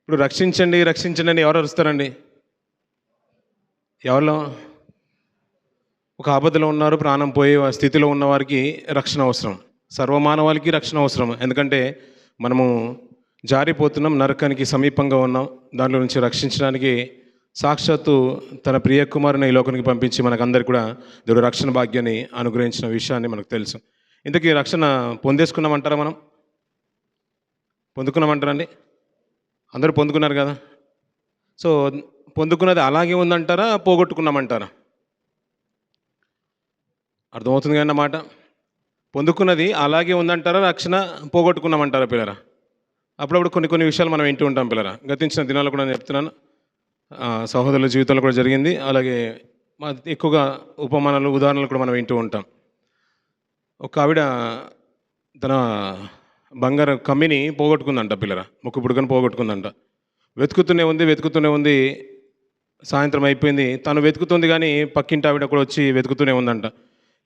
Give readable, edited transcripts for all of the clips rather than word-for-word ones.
ఇప్పుడు రక్షించండి రక్షించండి అని ఎవరు అరుస్తారండి? ఎవరిలో? ఒక ఆపదలో ఉన్నారు, ప్రాణం పోయే స్థితిలో ఉన్న వారికి రక్షణ అవసరం. సర్వమానవాళికి రక్షణ అవసరం. ఎందుకంటే మనము జారిపోతున్నాం, నరకానికి సమీపంగా ఉన్నాం. దాంట్లో నుంచి రక్షించడానికి సాక్షాత్తు తన ప్రియ కుమారుని ఈ లోకానికి పంపించి మనకందరికి కూడా దేవుడు రక్షణ భాగ్యాన్ని అనుగ్రహించిన విషయాన్ని మనకు తెలుసు. ఇంతకీ రక్షణ పొందేసుకున్నామంటారా? మనం పొందుకున్నామంటారండి? అందరూ పొందుకున్నారు కదా. సో పొందుకున్నది అలాగే ఉందంటారా, పోగొట్టుకున్నామంటారా? అర్థమవుతుంది కదా అన్నమాట. పొందుకున్నది అలాగే ఉందంటారా, రక్షణ పోగొట్టుకున్నామంటారా పిల్లరా? అప్పుడప్పుడు కొన్ని విషయాలు మనం వింటూ ఉంటాం పిల్లరా. గతించిన దినాల్లో కూడా నేను చెప్తున్నాను, సహోదరుల జీవితంలో కూడా జరిగింది. అలాగే ఎక్కువగా ఉపమానాలు, ఉదాహరణలు కూడా మనం వింటూ ఉంటాం. ఒక ఆవిడ తన బంగారు కమ్మిని పోగొట్టుకుందంట పిల్లరా. ముక్కు పుడుకని పోగొట్టుకుందంట. వెతుకుతూనే ఉంది. సాయంత్రం అయిపోయింది. తను వెతుకుతుంది కానీ పక్కింటి ఆవిడ కూడా వచ్చి వెతుకుతూనే ఉందంట.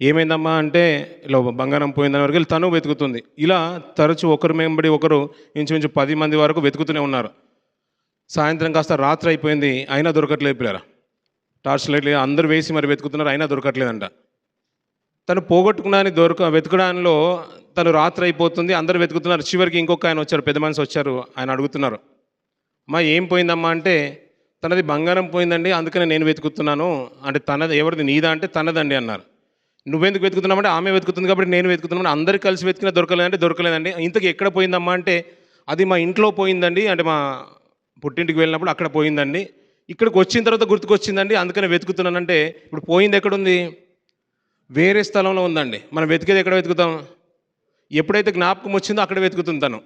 ఏమైందమ్మా అంటే, ఇలా బంగారం పోయిందని వరకు తను వెతుకుతుంది. ఇలా తరచు ఒకరి వెంబడి ఒకరు ఇంచుమించు 10 మంది వరకు వెతుకుతూనే ఉన్నారు. సాయంత్రం కాస్త రాత్రి అయిపోయింది, అయినా దొరకట్లేదు పిల్లరా. టార్చ్ లైట్లు అందరూ వేసి మరి వెతుకుతున్నారు, అయినా దొరకట్లేదంట. తను పోగొట్టుకున్నాని వెతకడంలో తను రాత్రి అయిపోతుంది, అందరూ వెతుకుతున్నారు. చివరికి ఇంకొక ఆయన వచ్చారు, పెద్ద మనిషి వచ్చారు. ఆయన అడుగుతున్నారు, అమ్మా ఏం పోయిందమ్మా అంటే, తనది బంగారం పోయిందండి, అందుకనే నేను వెతుకుతున్నాను. అంటే తనది ఎవరిది, నీదా అంటే తనదండి అన్నారు. నువ్వెందుకు వెతుకుతున్నామంటే, ఆమె వెతుకుతుంది కాబట్టి నేను వెతుకుతున్నాను. అందరు కలిసి వెతికినా దొరకలేదంటే దొరకలేదండి. ఇంతకు ఎక్కడ పోయిందమ్మా అంటే, అది మా ఇంట్లో పోయిందండి, అంటే మా పుట్టింటికి వెళ్ళినప్పుడు అక్కడ పోయిందండి. ఇక్కడికి వచ్చిన తర్వాత గుర్తుకొచ్చిందండి, అందుకనే వెతుకుతున్నానంటే, ఇప్పుడు పోయింది ఎక్కడుంది? వేరే స్థలంలో ఉందండి. మనం వెతికేది ఎక్కడ వెతుకుతాం? ఎప్పుడైతే జ్ఞాపకం వచ్చిందో అక్కడ వెతుకుతుంది తను.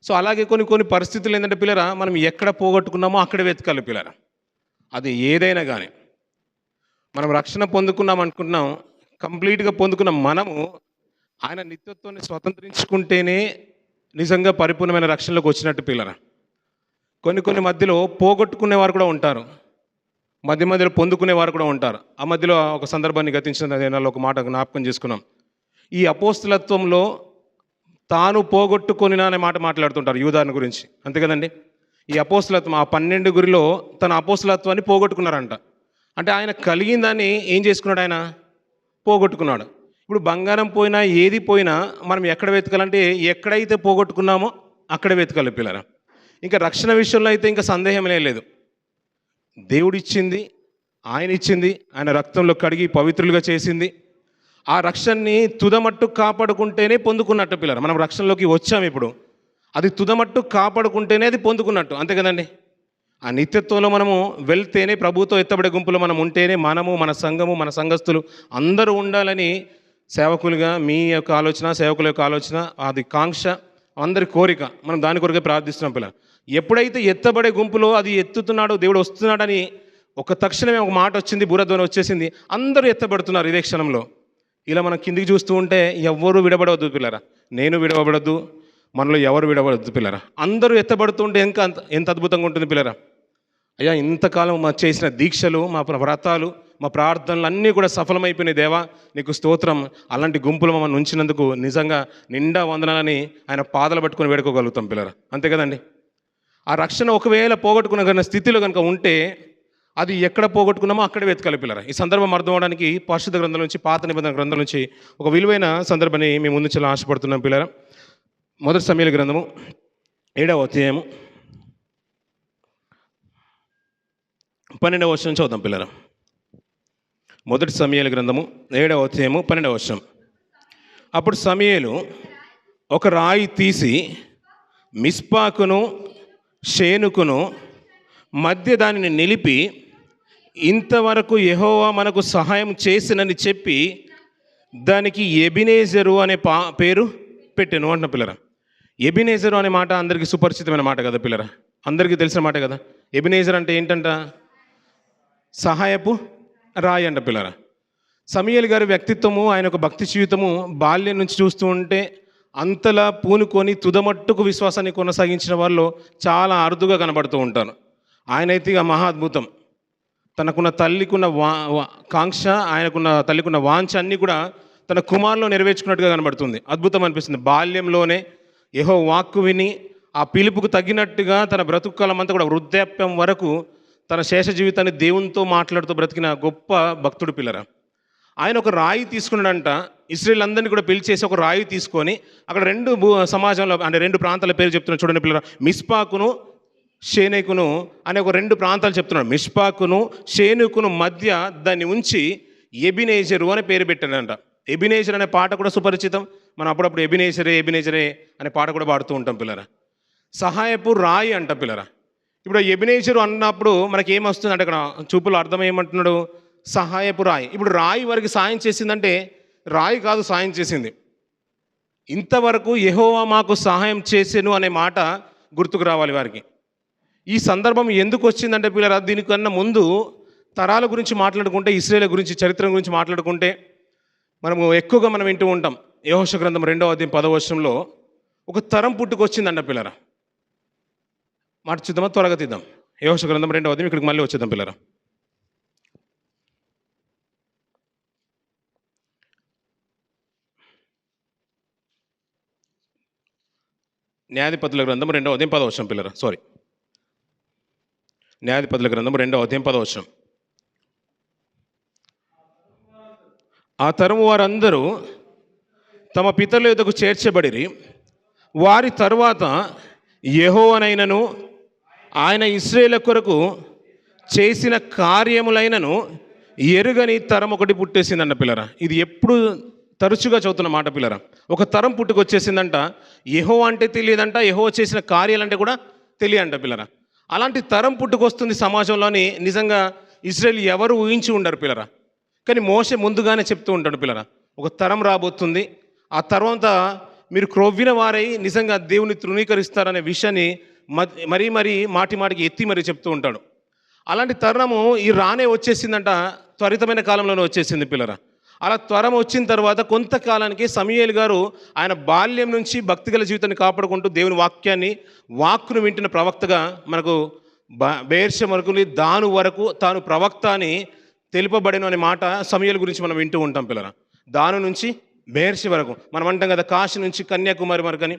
సో అలాగే కొన్ని పరిస్థితులు ఏంటంటే పిల్లరా, మనం ఎక్కడ పోగొట్టుకున్నామో అక్కడే వెతకాలి పిల్లరా. అది ఏదైనా కానీ మనం రక్షణ పొందుకున్నాం అనుకుంటున్నాం, కంప్లీట్గా పొందుకున్న మనము ఆయన నిత్యత్వాన్ని స్వతంత్రించుకుంటేనే నిజంగా పరిపూర్ణమైన రక్షణలోకి వచ్చినట్టు పిల్లరా. కొన్ని మధ్యలో పోగొట్టుకునేవారు కూడా ఉంటారు, మధ్యలో పొందుకునేవారు కూడా ఉంటారు. ఆ మధ్యలో ఒక సందర్భాన్ని గతించిన దినాల్లో ఒక మాట జ్ఞాపకం చేసుకున్నాం. ఈ అపోస్తలత్వంలో తాను పోగొట్టుకొనినా అనే మాట మాట్లాడుతుంటారు యూదాను గురించి, అంతే కదండి. ఈ అపోస్తలత్వం, ఆ 12 గురిలో తన అపోస్తలత్వాన్ని పోగొట్టుకున్నారంట. అంటే ఆయన కలిగిందాన్ని ఏం చేసుకున్నాడు? ఆయన పోగొట్టుకున్నాడు. ఇప్పుడు బంగారం పోయినా ఏది పోయినా మనం ఎక్కడ వెతకాలంటే, ఎక్కడైతే పోగొట్టుకున్నామో అక్కడే వెతకాలి పిల్లరా. ఇంకా రక్షణ విషయంలో అయితే ఇంకా సందేహమే లేదు. దేవుడిచ్చింది, ఆయన ఇచ్చింది, ఆయన రక్తంలో కడిగి పవిత్రులుగా చేసింది. ఆ రక్షణని తుదమట్టు కాపాడుకుంటేనే పొందుకున్నట్టు పిల్లలు. మనం రక్షణలోకి వచ్చాము, ఇప్పుడు అది తుదమట్టు కాపాడుకుంటేనే అది పొందుకున్నట్టు, అంతే కదండి. ఆ నిత్యత్వంలో మనము వెళ్తేనే, ప్రభుతో ఎత్తబడే గుంపులో మనం ఉంటేనే, మనము, మన సంఘము, మన సంఘస్థులు అందరూ ఉండాలని సేవకులుగా మీ యొక్క ఆలోచన, సేవకుల యొక్క ఆలోచన, అది కాంక్ష, అందరి కోరిక. మనం దాని కొరకే ప్రార్థిస్తున్నాం పిల్లలు. ఎప్పుడైతే ఎత్తబడే గుంపులో అది ఎత్తుతున్నాడో, దేవుడు వస్తున్నాడని ఒక తక్షణమే ఒక మాట వచ్చింది, బూరధ్వని వచ్చేసింది, అందరూ ఎత్తబడుతున్నారు ఇదే క్షణంలో. ఇలా మనం కిందికి చూస్తూ ఉంటే ఎవ్వరూ విడబడవద్దు పిల్లరా. నేను విడవబడద్దు, మనలో ఎవరు విడవడద్దు పిల్లరా. అందరూ ఎత్తబడుతుంటే ఎంత అద్భుతంగా ఉంటుంది పిల్లరా. అయ్యా, ఇంతకాలం మా చేసిన దీక్షలు, మా వ్రతాలు, మా ప్రార్థనలు అన్నీ కూడా సఫలమైపోయినాయి దేవా, నీకు స్తోత్రం. అలాంటి గుంపులు మమ్మల్ని ఉంచినందుకు నిజంగా నిండా వందనాలని ఆయన పాదలు పట్టుకొని వేడుకోగలుగుతాం పిల్లరా, అంతే కదండి. ఆ రక్షణ ఒకవేళ పోగొట్టుకున్న స్థితిలో కనుక ఉంటే, అది ఎక్కడ పోగొట్టుకున్నామో అక్కడే వెతకాలి పిల్లరా. ఈ సందర్భం అర్థం అవడానికి పరిశుద్ధ గ్రంథం నుంచి, పాత నిబంధన గ్రంథం నుంచి ఒక విలువైన సందర్భాన్ని మేము ముందు చాలా ఆశపడుతున్నాం పిల్లరా. మొదటి సమూయేలు గ్రంథము 7వ అధ్యాయము 12వ వచనం చదువుతాం పిల్లరా. మొదటి సమూయేలు గ్రంథము 7వ అధ్యాయము 12వ వచనం. అప్పుడు సమూయేలు ఒక రాయి తీసి మిస్పాకును షేనుకును మధ్య దానిని నిలిపి, ఇంతవరకు యెహోవా మనకు సహాయం చేసినని చెప్పి దానికి ఎబినేజరు అనే పేరు పెట్టాను అంటున్న పిల్లరా. ఎబినేజరు అనే మాట అందరికీ సుపరిచితమైన మాట కదా పిల్లరా, అందరికీ తెలిసిన మాట కదా. ఎబినేజర్ అంటే ఏంటంట? సహాయపు రాయి అంట పిల్లరా. సమూయేలు గారి వ్యక్తిత్వము, ఆయన యొక్క భక్తి జీవితము బాల్యం నుంచి చూస్తూ ఉంటే అంతలా పూనుకొని తుదమట్టుకు విశ్వాసాన్ని కొనసాగించిన వాళ్ళు చాలా అరుదుగా కనబడుతూ ఉంటారు. ఆయనైతే ఇక మహా అద్భుతం. తనకున్న తల్లికున్న కాంక్ష, ఆయనకున్న తల్లికున్న వాంఛ అన్నీ కూడా తన కుమారులో నెరవేర్చుకున్నట్టుగా కనబడుతుంది. అద్భుతం అనిపిస్తుంది. బాల్యంలోనే యెహోవా వాక్కు విని ఆ పిలుపుకు తగినట్టుగా తన బ్రతుకు కాలం అంతా కూడా వృద్ధాప్యం వరకు తన శేష జీవితాన్ని దేవునితో మాట్లాడుతూ బ్రతికిన గొప్ప భక్తుడు పిల్లరా. ఆయన ఒక రాయి తీసుకున్నాడంట. ఇశ్రాయేల్ అందరినీ కూడా పిలిచేసి ఒక రాయి తీసుకొని అక్కడ సమాజంలో అంటే 2 ప్రాంతాల పేరు చెప్తున్నాడు చూడండి పిల్లరా. మిస్పాకును షేనేకును అనే ఒక 2 ప్రాంతాలు చెప్తున్నాడు. మిస్పాకును షేనుకును మధ్య దాన్ని ఉంచి ఎబినేజరు అనే పేరు పెట్టాడంట. ఎబినేజర్ అనే పాట కూడా సుపరిచితం. మనం అప్పుడప్పుడు ఎబినేజరే అనే పాట కూడా పాడుతూ ఉంటాం పిల్లరా. సహాయపు రాయి అంట పిల్లరా. ఇప్పుడు ఎబినేజరు అన్నప్పుడు మనకి ఏమొస్తుంది అంటే అక్కడ చూపులో అర్థం ఏమంటున్నాడు, సహాయపు రాయి. ఇప్పుడు రాయి వారికి సాయం చేసిందంటే రాయి కాదు సాయం చేసింది, ఇంతవరకు యెహోవా మాకు సహాయం చేసెను అనే మాట గుర్తుకు రావాలి వారికి. ఈ సందర్భం ఎందుకు వచ్చిందంటే పిల్లరా, దీనికన్నా ముందు తరాల గురించి మాట్లాడుకుంటే, ఇశ్రాయేలు గురించి చరిత్ర గురించి మాట్లాడుకుంటే మనము ఎక్కువగా మనం వింటూ ఉంటాం. యెహోషువ గ్రంథం 2వ అధ్యాయం 10వ వచనంలో ఒక తరం పుట్టుకొచ్చిందంట పిల్లరా. మాట చూద్దామా, త్వరగా తీద్దాం. యెహోషువ గ్రంథం 2వ అధ్యాయం ఇక్కడికి మళ్ళీ వచ్చేద్దాం పిల్లరా. న్యాయాధిపతుల గ్రంథం 2వ అధ్యాయం 10వ వచనం పిల్లరా. న్యాయాధిపతుల గ్రంథం 2వ అధ్యాయం 10వ వచనం. ఆ తరము వారందరూ తమ పితరుల యొద్దకు చేర్చబడిరి. వారి తరువాత యెహోవానైనను ఆయన ఇశ్రాయేలు కొరకు చేసిన కార్యములైనను ఎరుగని తరం ఒకటి పుట్టేసిందంట పిల్లరా. ఇది ఎప్పుడు తరచుగా చదువుతున్న మాట పిల్లరా. ఒక తరం పుట్టుకొచ్చేసిందంట. యెహోవా అంటే తెలియదంట, యెహోవా చేసిన కార్యాలంటే కూడా తెలియంట పిల్లరా. అలాంటి తరం పుట్టుకొస్తుంది సమాజంలోని. నిజంగా ఇశ్రాయేలు ఎవరు ఊహించి ఉండరు పిల్లరా. కానీ మోషే ముందుగానే చెప్తూ ఉంటాడు పిల్లరా, ఒక తరం రాబోతుంది, ఆ తర్వాత మీరు క్రొవ్విన వారై నిజంగా దేవుని తృణీకరిస్తారనే విషయాన్ని మరీ మాటికి ఎత్తి మరీ చెప్తూ ఉంటాడు. అలాంటి తరుణము ఈ రానే వచ్చేసిందంట, త్వరితమైన కాలంలోనే వచ్చేసింది పిల్లరా. అలా త్వరం వచ్చిన తర్వాత కొంతకాలానికి సమూయేలు గారు ఆయన బాల్యం నుంచి భక్తిగల జీవితాన్ని కాపాడుకుంటూ దేవుని వాక్కును వింటున్న ప్రవక్తగా మనకు బెయేర్షెమెకు దాను వరకు తాను ప్రవక్త అని తెలుపబడిన అనే మాట సమూయేలు గురించి మనం వింటూ ఉంటాం పిల్లరా. దాను నుంచి బెయేర్షె వరకు మనం అంటాం కదా, కాశీ నుంచి కన్యాకుమారి వరకు అని.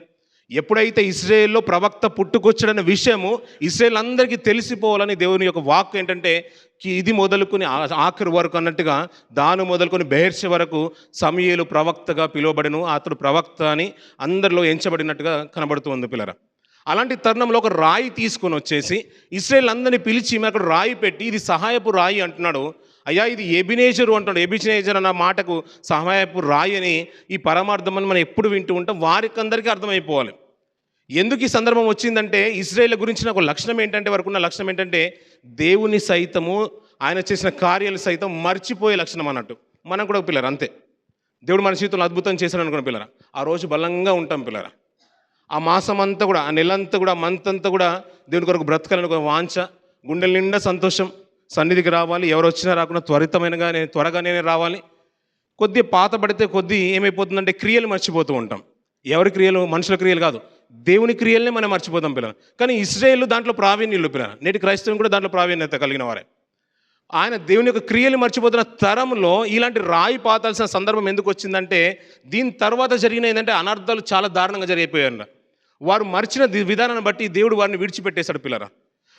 ఎప్పుడైతే ఇశ్రాయేల్లో ప్రవక్త పుట్టుకొచ్చాడన్న విషయము ఇశ్రాయేల్ అందరికీ తెలిసిపోవాలని దేవుని యొక్క వాక్కు ఏంటంటే, ఇది మొదలుకొని ఆఖరి వరకు అన్నట్టుగా దాను మొదలుకొని బెయేర్షె వరకు సమూయేలు ప్రవక్తగా పిలువబడను, అతడు ప్రవక్త అని అందరిలో ఎంచబడినట్టుగా కనబడుతూ ఉంది పిల్లరా. అలాంటి తరుణంలో ఒక రాయి తీసుకొని వచ్చేసి ఇశ్రాయేల్ అందరినీ పిలిచి అక్కడ రాయి పెట్టి, ఇది సహాయపు రాయి అంటున్నాడు. అయ్యా ఇది ఎబినేజరు అంటున్నాడు. ఎబినేజర్ అన్న మాటకు సహాయపు రాయి అని ఈ పరమార్థం అని మనం ఎప్పుడు వింటూ ఉంటాం. వారికి అందరికీ అర్థమైపోవాలి ఎందుకు ఈ సందర్భం వచ్చిందంటే. ఇశ్రాయేల్ గురించిన ఒక లక్షణం ఏంటంటే, వరకు ఉన్న లక్షణం ఏంటంటే, దేవుని సైతము ఆయన చేసిన కార్యాలు సైతం మర్చిపోయే లక్షణం అన్నట్టు. మనం కూడా పిల్లరా అంతే. దేవుడు మన జీవితంలో అద్భుతం చేశాడు అనుకున్న పిల్లరా, ఆ రోజు బలంగా ఉంటాం పిల్లరా. ఆ మాసం అంతా కూడా, ఆ నెలంతా కూడా, మంత్ అంతా కూడా దేవుని కొరకు బ్రతకాలని ఒక వాంఛ, గుండెల నిండా సంతోషం, సన్నిధికి రావాలి, ఎవరు వచ్చినా రాకుండా త్వరగానే రావాలి. కొద్దిగా పాత పడితే ఏమైపోతుందంటే క్రియలు మర్చిపోతూ ఉంటాం. ఎవరి క్రియలు? మనుషుల క్రియలు కాదు, దేవుని క్రియలనే మనం మర్చిపోతాం పిల్లలు. కానీ ఇశ్రాయేలు దాంట్లో ప్రావీణ్యులు పిల్లలు. నేటి క్రైస్తవులు కూడా దాంట్లో ప్రావీణ్యత కలిగిన వారే. ఆయన దేవుని యొక్క క్రియలు మర్చిపోతున్న తరంలో ఇలాంటి రాయి పాతాల్సిన సందర్భం ఎందుకు వచ్చిందంటే, దీని తర్వాత జరిగిన ఏంటంటే అనర్థాలు చాలా దారుణంగా జరిగిపోయారు. వారు మర్చిన విధానాన్ని బట్టి దేవుడు వారిని విడిచిపెట్టేశాడు పిల్లరా.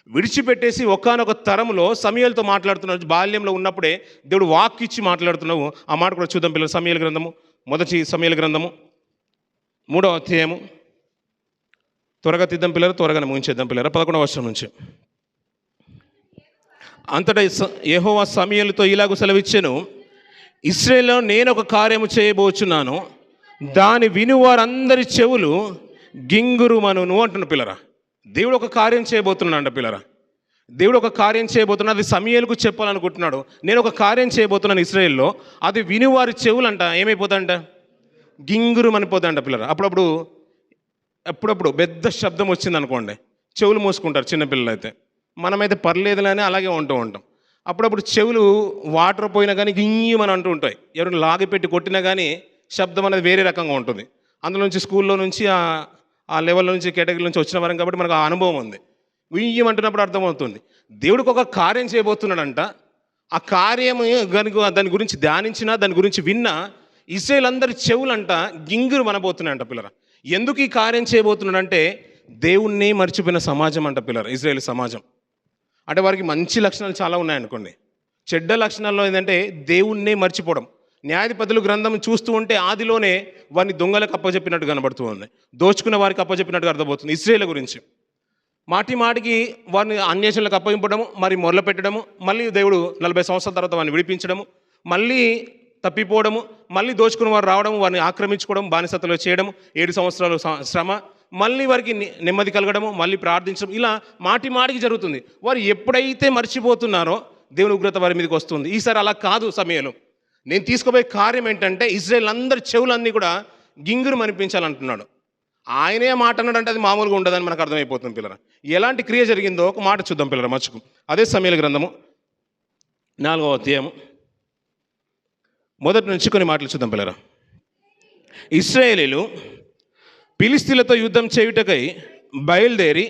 విడిచిపెట్టేసి ఒకానొక తరంలో సమూయేలుతో మాట్లాడుతున్నాడు. బాల్యంలో ఉన్నప్పుడే దేవుడు వాక్కు ఇచ్చి మాట్లాడుతున్నావు. ఆ మాట కూడా చూద్దాం పిల్లలు. సమూయేలు గ్రంథము, మొదటి సమూయేలు గ్రంథము 3వ అధ్యాయము. త్వరగా తీద్దాం పిల్లలు, త్వరగానే ముగించేద్దాం పిల్లలు. 11వ వచనం నుంచి. అంతటా యెహోవా సమూయేలుతో ఇలాగూ సెలవిచ్చెను, ఇశ్రాయేలులో నేను ఒక కార్యము చేయబోచున్నాను, దాని విను వారందరి చెవులు గింగురుమనును అంటున్న పిల్లరా. దేవుడు ఒక కార్యం చేయబోతున్నాడు అంట పిల్లరా. దేవుడు ఒక కార్యం చేయబోతున్నాడు, అది సమూయేలుకు చెప్పాలనుకుంటున్నాడు. నేను ఒక కార్యం చేయబోతున్నాను ఇశ్రాయేల్లో, అది విని వారి చెవులంట ఏమైపోతాయంట, గింగురుమనిపోతాయంట పిల్లరా. అప్పుడప్పుడు పెద్ద శబ్దం వచ్చింది అనుకోండి, చెవులు మూసుకుంటారు చిన్నపిల్లలు అయితే. మనమైతే పర్లేదులే అని అలాగే ఉంటూ ఉంటాం. అప్పుడప్పుడు చెవులు వాటర్ పోయినా కానీ గింగిమని అంటూ ఉంటాయి. ఎవరైనా లాగిపెట్టి కొట్టినా కానీ శబ్దం అనేది వేరే రకంగా ఉంటుంది. అందులో నుంచి స్కూల్లో నుంచి ఆ లెవెల్ నుంచి కేటగిరీ నుంచి వచ్చిన వారం కాబట్టి మనకు ఆ అనుభవం ఉంది. అంటున్నప్పుడు అర్థమవుతుంది దేవుడికి ఒక కార్యం చేయబోతున్నాడంట. ఆ కార్యము దాని గురించి ధ్యానించినా, దాని గురించి విన్నా ఇశ్రాయేలు అందరి చెవులంట గింగురు మనబోతున్నాయంట పిల్లరా. ఎందుకు ఈ కార్యం చేయబోతున్నాడంటే, దేవుణ్ణి మర్చిపోయిన సమాజం అంట పిల్లలు ఇజ్రాయేల్ సమాజం. అంటే వారికి మంచి లక్షణాలు చాలా ఉన్నాయనుకోండి, చెడ్డ లక్షణాల్లో ఏంటంటే దేవుణ్ణే మర్చిపోవడం. న్యాయాధిపతులు గ్రంథం చూస్తూ ఉంటే ఆదిలోనే వారిని దొంగలకు అప్పచెప్పినట్టు కనబడుతూ ఉంది, దోచుకున్న వారికి అప్పచెప్పినట్టు అర్థమవుతుంది. ఇశ్రాయేలు గురించి మాటి మాటికి వారిని అన్యేషణలకు అప్పగింపడము, మరి మొదలు పెట్టడము, మళ్ళీ దేవుడు 40 సంవత్సరాల తర్వాత వారిని విడిపించడము, మళ్ళీ తప్పిపోవడము, మళ్ళీ దోచుకున్న వారు రావడము, వారిని ఆక్రమించుకోవడం, బానిసతలో చేయడము, 7 సంవత్సరాలు శ్రమ, మళ్ళీ వారికి నెమ్మది కలగడము, మళ్ళీ ప్రార్థించడం, ఇలా మాటి మాటికి జరుగుతుంది. వారు ఎప్పుడైతే మర్చిపోతున్నారో దేవుని ఉగ్రత వారి మీదకి వస్తుంది. ఈసారి అలా కాదు. సమయంలో నేను తీసుకోబోయే కార్యం ఏంటంటే ఇజ్రాయేల్ అందరి చెవులన్నీ కూడా గింగురు మనిపించాలంటున్నాడు. ఆయనే మాట అన్నాడంటే అది మామూలుగా ఉండదని మనకు అర్థమైపోతుంది పిల్లరా. ఎలాంటి క్రియ జరిగిందో ఒక మాట చూద్దాం పిల్లరా మర్చుకు. అదే సమయాల గ్రంథము 4వ అధ్యాయము మొదటి నుంచి కొన్ని మాటలు చూద్దాం పిల్లరా. ఇశ్రాయేలీలు ఫిలిష్తీయులతో యుద్ధం చేయుటకై బయలుదేరి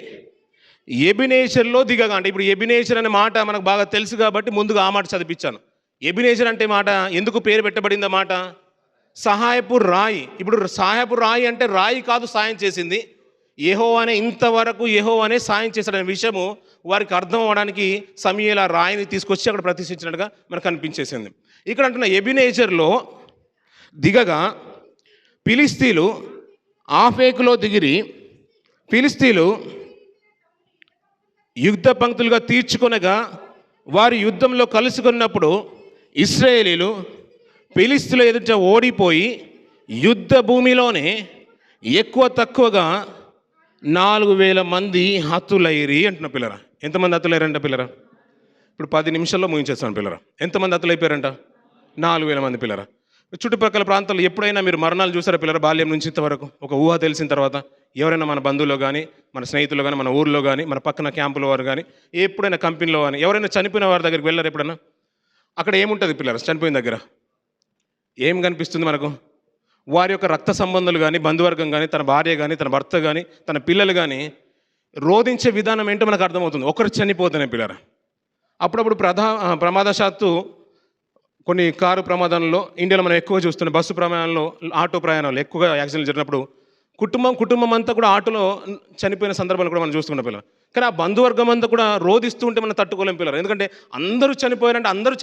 ఎబినేజరులో దిగగా, అంటే ఇప్పుడు ఎబినేజర్ అనే మాట మనకు బాగా తెలుసు కాబట్టి ముందుగా ఆ మాట చదివించాను. ఎబినేజర్ అంటే మాట ఎందుకు పేరు పెట్టబడింది? మాట సహాయపు రాయి. ఇప్పుడు సహాయపు రాయి అంటే రాయి కాదు సాయం చేసింది, యెహోవానే. ఇంతవరకు యెహోవానే సాయం చేశాడనే విషయము వారికి అర్థం అవ్వడానికి సమూయేలు ఆ రాయిని తీసుకొచ్చి అక్కడ ప్రతిష్ఠించినట్టుగా మనకు కనిపించేసింది. ఇక్కడ అంటున్న ఎబినేజర్లో దిగగా ఫిలిష్తీయులు ఆఫేకులో దిగిరి, ఫిలిష్తీయులు యుద్ధ పంక్తులుగా తీర్చుకొనగా వారి యుద్ధంలో కలుసుకున్నప్పుడు ఇశ్రాయేలీలు ఫిలిష్తీయుల ఎదుట ఓడిపోయి యుద్ధ భూమిలోనే ఎక్కువ తక్కువగా 4,000 మంది హతులైరి అంటున్న పిల్లరా. ఎంతమంది హతులైరంట పిల్లరా? ఇప్పుడు 10 నిమిషాల్లో ముగించేస్తాను పిల్లరా. ఎంతమంది హతులైపోయారంట? 4,000 మంది పిల్లరా. చుట్టుపక్కల ప్రాంతాల్లో ఎప్పుడైనా మీరు మరణాలు చూసారా పిల్లరా? బాల్యం నుంచి ఇంతవరకు ఒక ఊహ తెలిసిన తర్వాత ఎవరైనా మన బంధువులు కానీ, మన స్నేహితులు కానీ, మన ఊర్లో కానీ, మన పక్కన క్యాంపుల వారు కానీ, ఎప్పుడైనా కంపెనీలో కానీ ఎవరైనా చనిపోయిన వారి దగ్గరికి వెళ్ళారు ఎప్పుడైనా? అక్కడ ఏముంటుంది పిల్లరా? చనిపోయిన దగ్గర ఏం కనిపిస్తుంది మనకు? వారి యొక్క రక్త సంబంధాలు కానీ, బంధువర్గం కానీ, తన భార్య కానీ, తన భర్త కానీ, తన పిల్లలు కానీ రోధించే విధానం ఏంటో మనకు అర్థమవుతుంది. ఒకరు చనిపోతేనే పిల్లరా. అప్పుడప్పుడు ప్రమాదశాత్తు కొన్ని కారు ప్రమాదాల్లో ఇండియాలో మనం ఎక్కువ చూస్తున్నాం, బస్సు ప్రయాణాల్లో, ఆటో ప్రయాణాలు ఎక్కువగా యాక్సిడెంట్లు జరిగినప్పుడు కుటుంబం అంతా కూడా ఆటోలో చనిపోయిన సందర్భాలు కూడా మనం చూస్తున్నాం పిల్లలు. కానీ ఆ బంధువర్గం అంతా కూడా రోధిస్తూ ఉంటే మనం తట్టుకోలేం పిల్లలు. ఎందుకంటే అందరూ చనిపోయారంటే అందరూ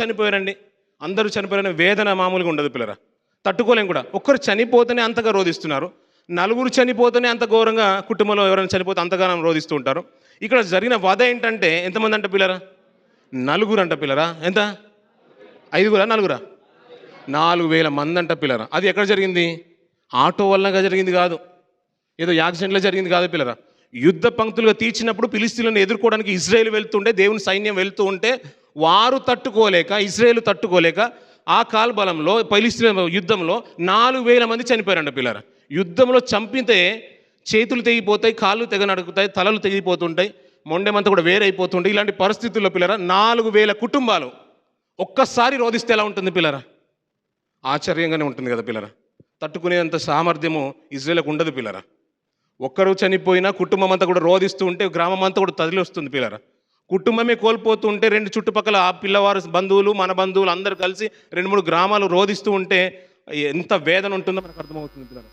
చనిపోయారని వేదన మామూలుగా ఉండదు పిల్లరా. తట్టుకోలేం కూడా. ఒక్కరు చనిపోతేనే అంతగా రోధిస్తున్నారు, నలుగురు చనిపోతేనే అంత ఘోరంగా, కుటుంబంలో ఎవరైనా చనిపోతే అంతగానో రోధిస్తూ ఉంటారు. ఇక్కడ జరిగిన వధ ఏంటంటే ఎంతమంది అంట పిల్లరా? 4 అంట పిల్లరా. ఎంత? 5 4 4,000 మంది అంట పిల్లరా. అది ఎక్కడ జరిగింది? ఆటో వల్లగా జరిగింది కాదు, ఏదో యాక్సిడెంట్లో జరిగింది కాదు పిల్లరా. యుద్ధ పంక్తులుగా తీర్చినప్పుడు ఫిలిష్తీయులను ఎదుర్కోవడానికి ఇజ్రాయేల్ వెళ్తుంటే, దేవుని సైన్యం వెళ్తూ ఉంటే వారు తట్టుకోలేక, ఇజ్రాయేల్ తట్టుకోలేక ఆ కాల్బలంలో ఫిలిష్తీయుల యుద్ధంలో 4,000 మంది చనిపోయారంట పిల్లరా. యుద్ధంలో చంపితే చేతులు తెగిపోతాయి, కాళ్ళు తెగ నడుకుతాయి, తలలు తెగిపోతుంటాయి, మొండెమంతా కూడా వేరైపోతుంటాయి. ఇలాంటి పరిస్థితుల్లో పిల్లరా 4,000 కుటుంబాలు ఒక్కసారి రోధిస్తే ఎలా ఉంటుంది పిల్లరా? ఆశ్చర్యంగానే ఉంటుంది కదా పిల్లరా. తట్టుకునేంత సామర్థ్యము ఇజ్రాయేలుకు ఉండదు పిల్లరా. ఒక్కరు చనిపోయినా కుటుంబం అంతా కూడా రోధిస్తూ ఉంటే గ్రామం అంతా కూడా తదిలి వస్తుంది పిల్లరా. కుటుంబమే కోల్పోతూ ఉంటే 2 చుట్టుపక్కల ఆ పిల్లవారు బంధువులు, మన బంధువులు అందరూ కలిసి 2-3 గ్రామాలు రోధిస్తూ ఉంటే ఎంత వేదన ఉంటుందో మనకు అర్థమవుతుంది పిల్లరా.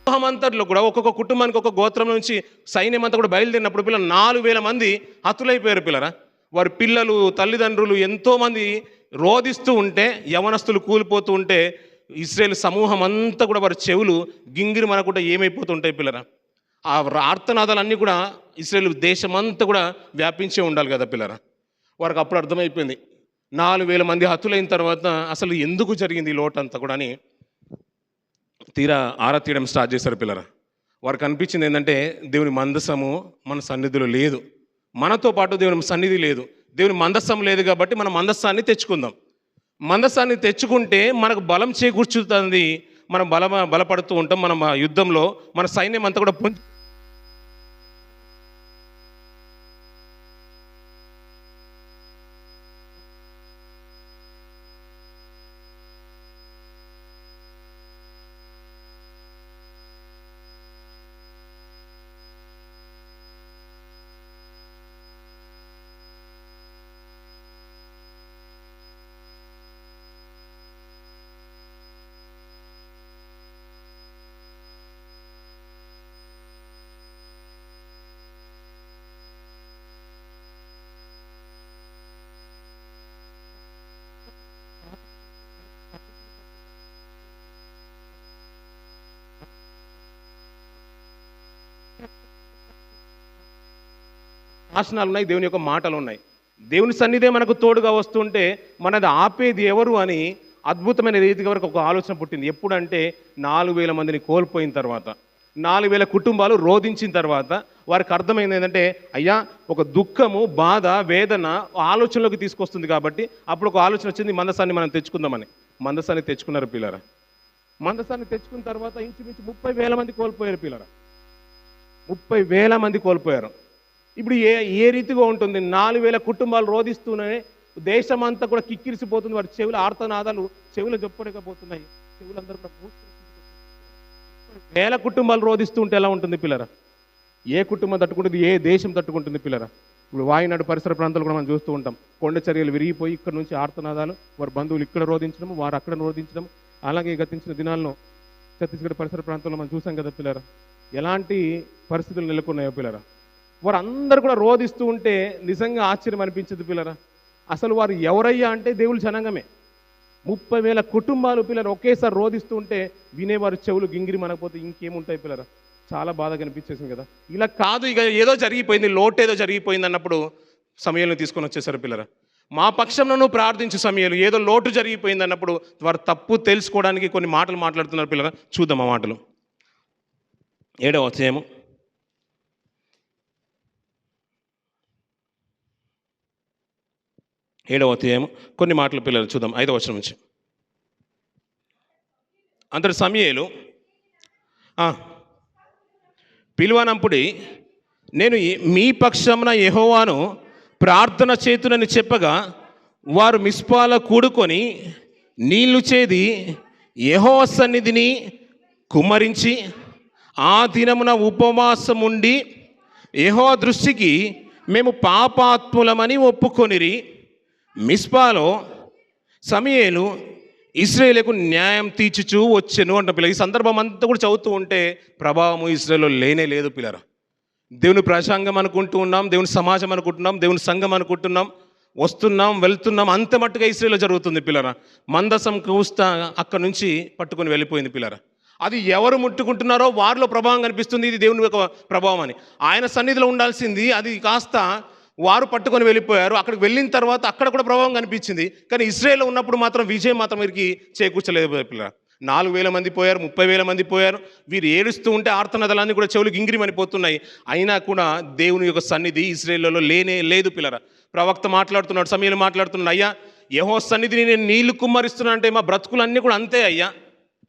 సమూహం అంతట్లో కూడా ఒక్కొక్క కుటుంబానికి ఒక గోత్రం నుంచి సైన్యం అంతా కూడా బయలుదేరినప్పుడు పిల్లలు 4,000 మంది హతులైపోయారు పిల్లరా. వారి పిల్లలు, తల్లిదండ్రులు ఎంతోమంది రోధిస్తూ ఉంటే, యవనస్తులు కూలిపోతూ ఉంటే ఇశ్రాయేల్ సమూహం అంతా కూడా వారి చెవులు గింగిరి మనకుండా ఏమైపోతుంటాయి పిల్లరా. ఆ ఆర్తనాదాలన్నీ కూడా ఇశ్రాయేల్ దేశమంతా కూడా వ్యాపించే ఉండాలి కదా పిల్లరా. వారికి అప్పుడు అర్థమైపోయింది 4,000 మంది హతులైన తర్వాత అసలు ఎందుకు జరిగింది ఈ లోటంతా కూడా అని తీరా ఆరా తీయడం స్టార్ట్ చేశారు పిల్లరా. వారికి అనిపించింది ఏంటంటే దేవుని మందసము మన సన్నిధిలో లేదు, మనతో పాటు దేవుని సన్నిధి లేదు, దేవుని మందస్సం లేదు కాబట్టి మనం మందస్సాన్ని తెచ్చుకుందాం. మందస్సాన్ని తెచ్చుకుంటే మనకు బలం చేకూర్చుతుంది, మనం బలపడుతూ ఉంటాం. మనం ఆ యుద్ధంలో మన సైన్యం అంతా కూడా శాసనాలు ఉన్నాయి, దేవుని యొక్క మాటలు ఉన్నాయి. దేవుని సన్నిధే మనకు తోడుగా వస్తుంటే మనది ఆపేది ఎవరు అని అద్భుతమైన రీతిగా వరకు ఒక ఆలోచన పుట్టింది. ఎప్పుడంటే 4,000 మందిని కోల్పోయిన తర్వాత, 4,000 కుటుంబాలు రోధించిన తర్వాత వారికి అర్థమైంది ఏంటంటే, అయ్యా ఒక దుఃఖము, బాధ, వేదన ఆలోచనలోకి తీసుకొస్తుంది. కాబట్టి అప్పుడు ఒక ఆలోచన వచ్చింది, మందసాన్ని మనం తెచ్చుకుందామని. మందసాన్ని తెచ్చుకున్నారు పిల్లరా. మందసాన్ని తెచ్చుకున్న తర్వాత ఇంచుమించు 30,000 మంది కోల్పోయారు పిల్లరా. 30,000 మంది కోల్పోయారు. ఇప్పుడు ఏ రీతిగా ఉంటుంది? 4,000 కుటుంబాలు రోధిస్తూనే దేశమంతా కూడా కిక్కిరిసిపోతుంది. వారి చెవుల ఆర్తనాదాలు చెవులు జొప్పడకపోతున్నాయి. చెవులందరూ కూడా వేల కుటుంబాలు రోధిస్తూ ఉంటే ఎలా ఉంటుంది పిల్లరా? ఏ కుటుంబం తట్టుకుంటుంది? ఏ దేశం తట్టుకుంటుంది పిల్లరా? ఇప్పుడు వాయునాడు పరిసర ప్రాంతాలు కూడా మనం చూస్తూ ఉంటాం. కొండ చర్యలు విరిగిపోయి ఇక్కడ నుంచి ఆర్తనాదాలు, వారి బంధువులు ఇక్కడ రోధించడం, వారు అక్కడ రోధించడం. అలాగే గతించిన దినాల్లో ఛత్తీస్గఢ్ పరిసర ప్రాంతాల్లో మనం చూసాం కదా పిల్లరా, ఎలాంటి పరిస్థితులు నెలకొన్నాయో పిల్లరా. వారు అందరూ కూడా రోధిస్తూ ఉంటే నిజంగా ఆశ్చర్యం అనిపించదు పిల్లరా. అసలు వారు ఎవరయ్యా అంటే దేవుని జనాంగమే. 30,000 కుటుంబాలు పిల్లలు ఒకేసారి రోధిస్తూ ఉంటే వినేవారు చెవులు గింగిరి మనకపోతే ఇంకేముంటాయి పిల్లరా? చాలా బాధ కనిపించేసింది కదా. ఇలా కాదు, ఇక ఏదో జరిగిపోయింది, లోటు ఏదో జరిగిపోయింది అన్నప్పుడు సమయాలను తీసుకొని వచ్చేసారు పిల్లరా. మా పక్షంలో నువ్వు ప్రార్థించు సమయాలు, ఏదో లోటు జరిగిపోయింది అన్నప్పుడు వారు తప్పు తెలుసుకోవడానికి కొన్ని మాటలు మాట్లాడుతున్నారు పిల్లరా. చూద్దాం ఆ మాటలు. 7వ అధ్యాయము 7వ అధ్యాయము కొన్ని మాటలు పిల్లలు చూద్దాం. 5వ వచనం నుంచి. అంతటి సమూయేలు పిలువనంపుడి నేను మీ పక్షమున యెహోవాను ప్రార్థన చేతునని చెప్పగా వారు మిస్పాలో కూడుకొని నీళ్లు చేది యెహోవా సన్నిధిని కుమ్మరించి ఆ దినమున ఉపవాసం ఉండి యెహోవా దృష్టికి మేము పాపాత్ములమని ఒప్పుకొనిరి. మిస్పాలో సమూయేలు ఇశ్రాయేలుకు న్యాయం తీర్చుచూ వచ్చెను అంట పిల్ల. ఈ సందర్భం అంతా కూడా చదువుతూ ఉంటే ప్రభావము ఇశ్రాయేలులో లేనే లేదు పిల్లరా. దేవుని ప్రసంగం అనుకుంటూ ఉన్నాం, దేవుని సమాజం అనుకుంటున్నాం, దేవుని సంఘం అనుకుంటున్నాం, వస్తున్నాం వెళ్తున్నాం, అంత మట్టుగా ఇశ్రాయేలులో జరుగుతుంది పిల్లరా. మందసం కూస్తా అక్కడ నుంచి పట్టుకొని వెళ్ళిపోయింది పిల్లరా. అది ఎవరు ముట్టుకుంటున్నారో వారిలో ప్రభావం కనిపిస్తుంది. ఇది దేవుని యొక్క ప్రభావం అని. ఆయన సన్నిధిలో ఉండాల్సింది అది కాస్త వారు పట్టుకొని వెళ్ళిపోయారు. అక్కడికి వెళ్ళిన తర్వాత అక్కడ కూడా ప్రభావం కనిపించింది. కానీ ఇశ్రాయేల్లో ఉన్నప్పుడు మాత్రం విజయం మాత్రం వీరికి చేకూర్చలేదు పిల్లరా. 4,000 మంది పోయారు, 30,000 మంది పోయారు. వీరు ఏడుస్తూ ఉంటే ఆర్తనదలన్నీ కూడా చెవులు గింగిరిమనిపోతున్నాయి. అయినా కూడా దేవుని యొక్క సన్నిధి ఇశ్రాయేలులో లేనే లేదు పిల్లరా. ప్రవక్త మాట్లాడుతున్నాడు, సమూయేలు మాట్లాడుతున్నాడు, అయ్యా యెహోవా సన్నిధిని నేను నీళ్లు కుమ్మరిస్తున్నా అంటే మా బ్రతుకులన్నీ కూడా అంతే అయ్యా,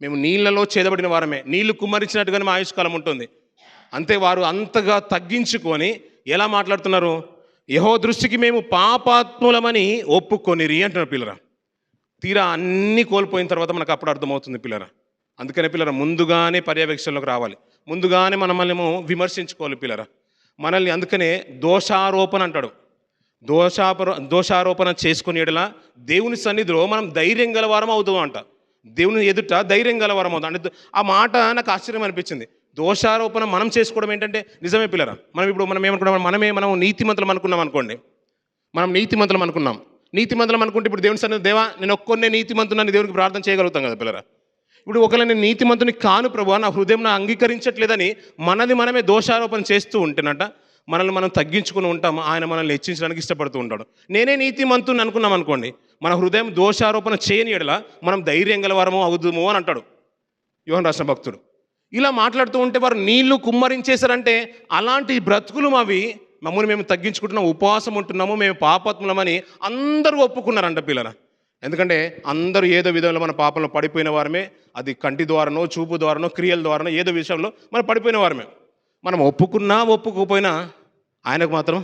మేము నీళ్లలో చేదబడిన వారమే, నీళ్లు కుమ్మరించినట్టుగానే మా ఆయుష్కాలం ఉంటుంది అంతే. వారు అంతగా తగ్గించుకొని ఎలా మాట్లాడుతున్నారు? యెహోవా దృష్టికి మేము పాపాత్ములమని ఒప్పుకొనిరి అంటున్నారు పిల్లరా. తీరా అన్నీ కోల్పోయిన తర్వాత మనకు అప్పుడు అర్థమవుతుంది పిల్లరా. అందుకనే పిల్లరా ముందుగానే పర్యవేక్షణలోకి రావాలి, ముందుగానే మనల్ని విమర్శించుకోవాలి పిల్లరా. మనల్ని అందుకనే దోషారోపణ అంటాడు. దోషారోపణ చేసుకుని ఎడల దేవుని సన్నిధిలో మనం ధైర్యం గలవారం అవుతాం అంట. దేవుని ఎదుట ధైర్యం గలవారం అవుతాం అంటే ఆ మాట నాకు ఆశ్చర్యం అనిపించింది. దోషారోపణ మనం చేసుకోవడం ఏంటంటే నిజమే పిల్లరా. మనం ఏమనుకున్నాం? మనం నీతిమంతులం అనుకున్నాం అనుకోండి. మనం నీతిమంతులం అనుకుంటే ఇప్పుడు దేవుని సన్నిధి, దేవా నేను ఒక్కొన్నే నీతిమంతునని దేవునికి ప్రార్థన చేయగలుగుతాం కదా పిల్లరా. ఇప్పుడు ఒకవేళ నేను నీతిమంతుని కాను ప్రభువా, నా హృదయం నా అంగీకరించట్లేదని మనమే దోషారోపణ చేస్తూ ఉంటేనట మనల్ని మనం తగ్గించుకుని ఉంటాం. ఆయన మనల్ని హెచ్చించడానికి ఇష్టపడుతూ ఉంటాడు. నేనే నీతిమంతుని అనుకున్నాం అనుకోండి, మన హృదయం దోషారోపణ చేయని ఎడల మనం ధైర్యం గలవారము అవుదుము అని అంటాడు యోహాను రాసిన భక్తుడు. ఇలా మాట్లాడుతూ ఉంటే వారు నీళ్లు కుమ్మరించేశారంటే అలాంటి బ్రతుకులు అవి. మమ్మల్ని మేము తగ్గించుకుంటున్నాం, ఉపవాసం ఉంటున్నాము, మేము పాపాత్ములమని అందరూ ఒప్పుకున్నారంట పిల్లరా. ఎందుకంటే అందరూ ఏదో విధంలో మన పాపంలో పడిపోయిన వారమే. అది కంటి ద్వారానో, చూపు ద్వారానో, క్రియల ద్వారానో ఏదో విషయంలో మనం పడిపోయిన వారమే. మనం ఒప్పుకున్నా ఒప్పుకోపోయినా ఆయనకు మాత్రం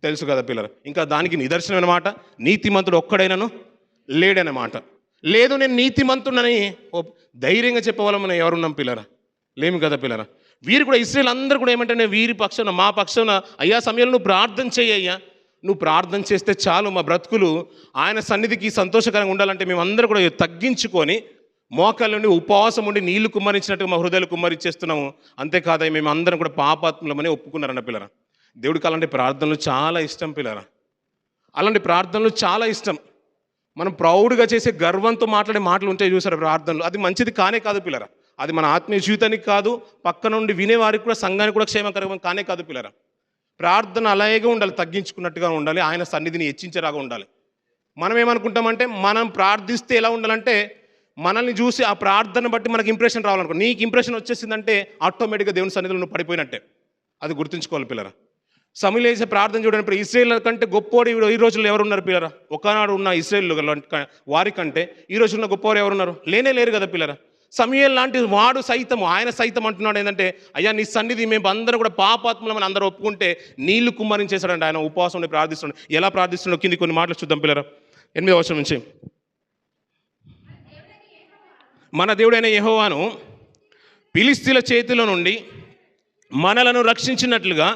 తెలుసు కదా పిల్లలు. ఇంకా దానికి నిదర్శనమైన మాట నీతిమంతుడు ఒక్కడైనాను లేడనమాట. లేదు నేను నీతిమంతుడని ధైర్యంగా చెప్పేవాళ్ళం మనం ఎవరున్నాం పిల్లరా? లేము కదా పిల్లరా. వీరు కూడా ఇశ్రాయేలు అందరూ కూడా ఏమంటే వీరి పక్షాన మా పక్షాన అయ్యా సమయంలో నువ్వు ప్రార్థన చేయ్యా, నువ్వు ప్రార్థన చేస్తే చాలు మా బ్రతుకులు ఆయన సన్నిధికి సంతోషకరంగా ఉండాలంటే మేమందరూ కూడా తగ్గించుకొని మోకాళ్ళ నుండి ఉపవాసం ఉండి నీళ్లు కుమ్మరించినట్టుగా మా హృదయాలు కుమ్మరించేస్తున్నాము. అంతేకాదు మేము అందరం కూడా పాపాత్ములమని ఒప్పుకున్నారన్న పిల్లరా. దేవుడికి అలాంటి ప్రార్థనలు చాలా ఇష్టం పిల్లరా. అలాంటి ప్రార్థనలు చాలా ఇష్టం. మనం ప్రౌడ్గా చేసే గర్వంతో మాట్లాడే మాటలు ఉంటాయి చూసారు ప్రార్థనలు. అది మంచిది కానే కాదు పిల్లరా. అది మన ఆత్మీయ జీవితానికి కాదు, పక్క నుండి వినేవారికి కూడా సంఘానికి కూడా క్షేమకరం కానే కాదు పిల్లరా. ప్రార్థన అలాగే ఉండాలి, తగ్గించుకున్నట్టుగా ఉండాలి, ఆయన సన్నిధిని హెచ్చించేలాగా ఉండాలి. మనం ఏమనుకుంటామంటే మనం ప్రార్థిస్తే ఎలా ఉండాలంటే మనల్ని చూసి ఆ ప్రార్థన బట్టి మనకి ఇంప్రెషన్ రావాలనుకో. నీకు ఇంప్రెషన్ వచ్చేసిందంటే ఆటోమేటిక్గా దేవుని సన్నిధిలో నువ్వు పడిపోయినట్టే. అది గుర్తుంచుకోవాలి పిల్లరా. సమూయేలు చేసే ప్రార్థన చూడండి. ఇప్పుడు ఇశ్రాయేల్ కంటే గొప్పోడు ఈ రోజుల్లో ఎవరు ఉన్నారు పిల్లరా? ఒకనాడు ఉన్న ఇశ్రాయేల్ వారి కంటే ఈ రోజు ఉన్న గొప్పవారు ఎవరున్నారు? లేనే లేరు కదా పిల్లరా. సమూయేలు లాంటి వాడు సైతము, ఆయన సైతం అంటున్నాడు ఏంటంటే, అయ్యా నీ సన్నిధి మేము అందరూ కూడా పాపాత్మలని అందరూ ఒప్పుకుంటే నీళ్లు కుమ్మరించేశాడంటే ఆయన ఉపవాసం ఉండి ప్రార్థిస్తున్నాడు. ఎలా ప్రార్థిస్తున్నాడు కింది కొన్ని మాటలు చూద్దాం పిల్లరా. 8వ వచనం నుంచి, మన దేవుడైన యెహోవాను ఫిలిష్తీయుల చేతిలో నుండి మనలను రక్షించినట్లుగా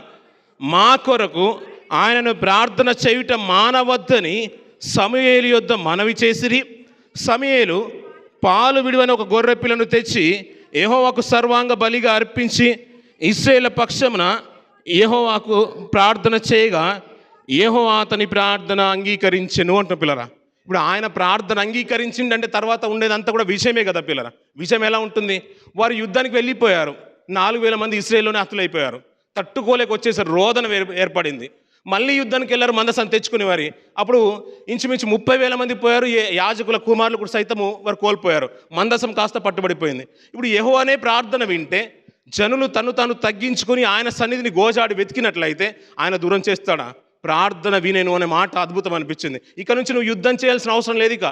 మా కొరకు ఆయనను ప్రార్థన చేయుట మానవద్దని సమూయేలు యొద్ద మనవి చేసిరి. సమూయేలు పాలు విడువని ఒక గొర్రె పిల్లను తెచ్చి యెహోవాకు సర్వాంగ బలిగా అర్పించి ఇశ్రాయేలు పక్షమున యెహోవాకు ప్రార్థన చేయగా యెహోవా అతని ప్రార్థన అంగీకరించెను అంటున్న పిల్లరా. ఇప్పుడు ఆయన ప్రార్థన అంగీకరించిండంటే తర్వాత ఉండేదంతా కూడా విషయమే కదా పిల్లరా. విషయం ఎలా ఉంటుంది? వారు యుద్ధానికి వెళ్ళిపోయారు. 4,000 మంది ఇశ్రాయేలులోనే హతులైపోయారు. తట్టుకోలేక వచ్చేసారు. రోదన ఏర్పడింది. మళ్ళీ యుద్ధానికి వెళ్ళారు మందసం తెచ్చుకునే వారి. అప్పుడు ఇంచుమించు 30,000 మంది పోయారు. యాజకుల కుమారులు కూడా సైతము వారు కోల్పోయారు. మందసం కాస్త పట్టుబడిపోయింది. ఇప్పుడు యెహోవానే ప్రార్థన వింటే జనులు తాను తగ్గించుకొని ఆయన సన్నిధిని గోజాడి వెతికినట్లయితే ఆయన దూరం చేస్తాడా? ప్రార్థన వినేను అనే మాట అద్భుతం అనిపించింది. ఇక నుంచి నువ్వు యుద్ధం చేయాల్సిన అవసరం లేదు. ఇక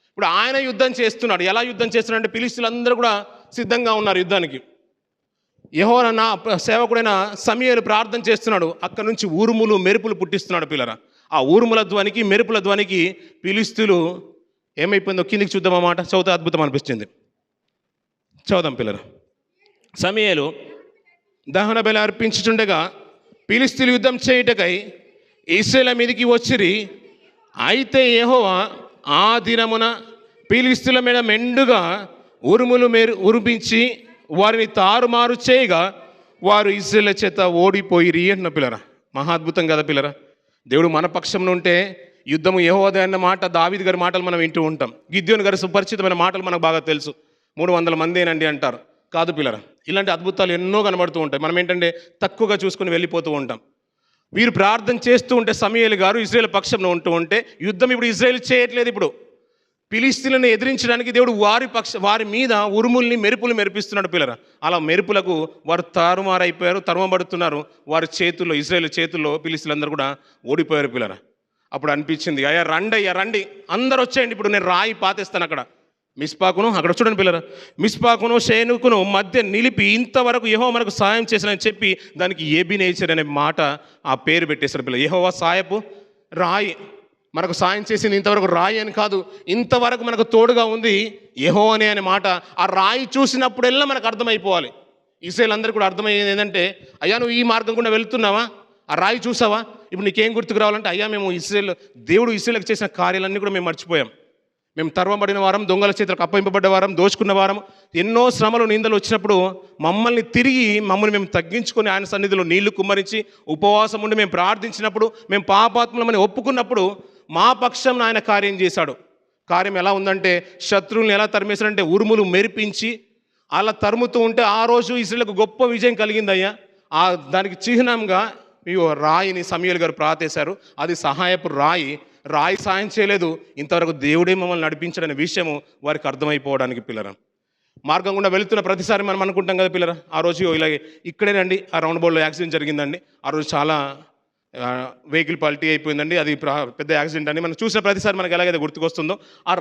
ఇప్పుడు ఆయన యుద్ధం చేస్తున్నాడు. ఎలా యుద్ధం చేస్తున్నాడు అంటే ఫిలిష్తీయులందరూ కూడా సిద్ధంగా ఉన్నారు యుద్ధానికి. యెహోవా నా సేవకుడైన సమూయేలు ప్రార్థన చేస్తున్నాడు. అక్కడ నుంచి ఉరుములు మెరుపులు పుట్టిస్తున్నాడు పిల్లరా. ఆ ఉరుముల ధ్వనికి మెరుపుల ధ్వనికి ఫిలిష్తీయులు ఏమైపోయిందో కిందికి చూద్దాం. ఆ మాట చదువుతా అద్భుతం అనిపించింది. చదువుదాం పిల్లరా. సమూయేలు దహన బలి అర్పించుచుండగా ఫిలిష్తీయులు యుద్ధం చేయుటకై ఇశ్రాయేలు మీదికి వచ్చిరి. అయితే యెహోవా ఆ దినమున ఫిలిష్తీయుల మీద మెండుగా ఉరుములు ఉరిపించి వారిని తారుమారు చేయగా వారు ఇశ్రాయేలు చేత ఓడిపోయిరి అన్న పిల్లరా. మహాద్భుతం కదా పిల్లరా. దేవుడు మన పక్షంలో ఉంటే యుద్ధము యెహోవాదే అన్న మాట, దావీదు గారి మాటలు మనం వింటూ ఉంటాం. గిద్యోను గారి సుపరిచితమైన మాటలు మనకు బాగా తెలుసు. 300 మందేనండి అంటారు. కాదు పిల్లరా, ఇలాంటి అద్భుతాలు ఎన్నో కనబడుతూ ఉంటాయి. మనం ఏంటంటే తక్కువగా చూసుకుని వెళ్ళిపోతూ ఉంటాం. వీరు ప్రార్థన చేస్తూ ఉంటే సమూయేలు గారు ఇశ్రాయేలు పక్షంలో ఉంటూ ఉంటే యుద్ధం ఇప్పుడు ఇశ్రాయేలు చేయట్లేదు. ఇప్పుడు ఫిలిష్తీయులను ఎదిరించడానికి దేవుడు వారి మీద ఉరుముల్ని మెరుపులు మెరిపిస్తున్నాడు పిల్లరా. అలా మెరుపులకు వారు తారుమారైపోయారు, తరుమబడుతున్నారు. వారి చేతుల్లో, ఇశ్రాయేలు చేతుల్లో ఫిలిష్తీయులందరూ కూడా ఓడిపోయారు పిల్లరా. అప్పుడు అనిపించింది, అయ్యా రండి అందరూ వచ్చేయండి, ఇప్పుడు నేను రాయి పాతేస్తాను అక్కడ మిస్పాకును, అక్కడ చూడండి పిల్లరా, మిస్పాకును షేనుకును మధ్య నిలిపి ఇంతవరకు యెహోవా మనకు సాయం చేశానని చెప్పి దానికి ఎబినేజర్ అనే మాట ఆ పేరు పెట్టేశారు పిల్లలు. యెహోవా సాయపు రాయి, మనకు సాయం చేసింది ఇంతవరకు రాయి అని కాదు, ఇంతవరకు మనకు తోడుగా ఉంది యెహోవానే అనే మాట. ఆ రాయి చూసినప్పుడెల్లా మనకు అర్థమైపోవాలి. ఇశ్రాయేలందరికీ కూడా అర్థమయ్యేది ఏంటంటే, అయ్యా నువ్వు ఈ మార్గం కూడా వెళ్తున్నావా, ఆ రాయి చూసావా, ఇప్పుడు నీకేం గుర్తుకు రావాలంటే, అయ్యా మేము దేవుడు ఇశ్రాయేలుకు చేసిన కార్యాలన్నీ కూడా మేము మర్చిపోయాం. మేము తరవబడిన వారం, దొంగల చేతులకు అప్పగింపబడ్డ వారం, దోచుకున్న వారం, ఎన్నో శ్రమలు నిందలు వచ్చినప్పుడు మమ్మల్ని మేము తగ్గించుకొని ఆయన సన్నిధిలో నీళ్లు కుమ్మరించి ఉపవాసం ఉండి మేము ప్రార్థించినప్పుడు, మేము పాపాత్ములమని ఒప్పుకున్నప్పుడు మా పక్షం ఆయన కార్యం చేశాడు. కార్యం ఎలా ఉందంటే, శత్రువులను ఎలా తరిమేశాడంటే ఉరుములు మెరిపించి అలా తరుముతూ ఉంటే ఆ రోజు ఇశ్రాయేలుకు గొప్ప విజయం కలిగిందయ్యా. దానికి చిహ్నంగా రాయిని సమూయేలు గారు ప్రార్థించారు. అది సహాయపు రాయి సాయం చేయలేదు, ఇంతవరకు దేవుడే మమ్మల్ని నడిపించాడనే విషయము వారికి అర్థమైపోవడానికి పిల్లరా. మార్గం గుండా వెళుతున్న ప్రతిసారి మనం అనుకుంటాం కదా పిల్లరా, ఆ రోజు ఇలాగే ఇక్కడేనండి ఆ రౌండ్ బోర్డ్లో యాక్సిడెంట్ జరిగిందండి, ఆ రోజు చాలా వెహికల్ పల్టీ అయిపోయిందండి, అది పెద్ద యాక్సిడెంట్ అని మనం చూసిన ప్రతిసారి మనకు ఎలాగైతే గుర్తుకొస్తుందో, ఆ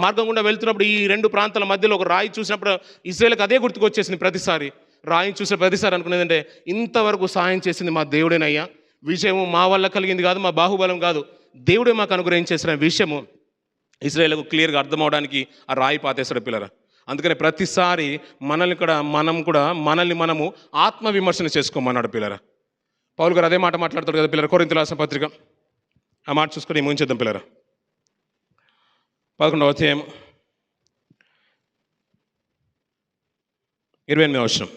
మార్గం గుండా వెళ్తున్నప్పుడు ఈ రెండు ప్రాంతాల మధ్యలో ఒక రాయి చూసినప్పుడు ఇశ్రాయేలుకు అదే గుర్తుకొచ్చేసింది. ప్రతిసారి రాయిని చూసిన ప్రతిసారి అనుకునేదంటే, ఇంతవరకు సాయం చేసింది మా దేవుడేనయ్యా, విషయము మా వల్ల కలిగింది కాదు, మా బాహుబలం కాదు, దేవుడే మాకు అనుగ్రహించేసిన విషయము ఇశ్రాయేలుకు క్లియర్గా అర్థమవడానికి ఆ రాయి పాతేశారు పిల్లరా. అందుకని ప్రతిసారి మనల్ని మనము ఆత్మవిమర్శన చేసుకోమన్నాడు పిల్లరా. పౌలు గారు అదే మాట మాట్లాడతాడు కదా పిల్లరా, కొరింథీయులకు రాసిన పత్రిక, ఆ మాట చూసుకొని ముగించేద్దాం పిల్లరా. 11వ అధ్యాయం 28వ వచనం.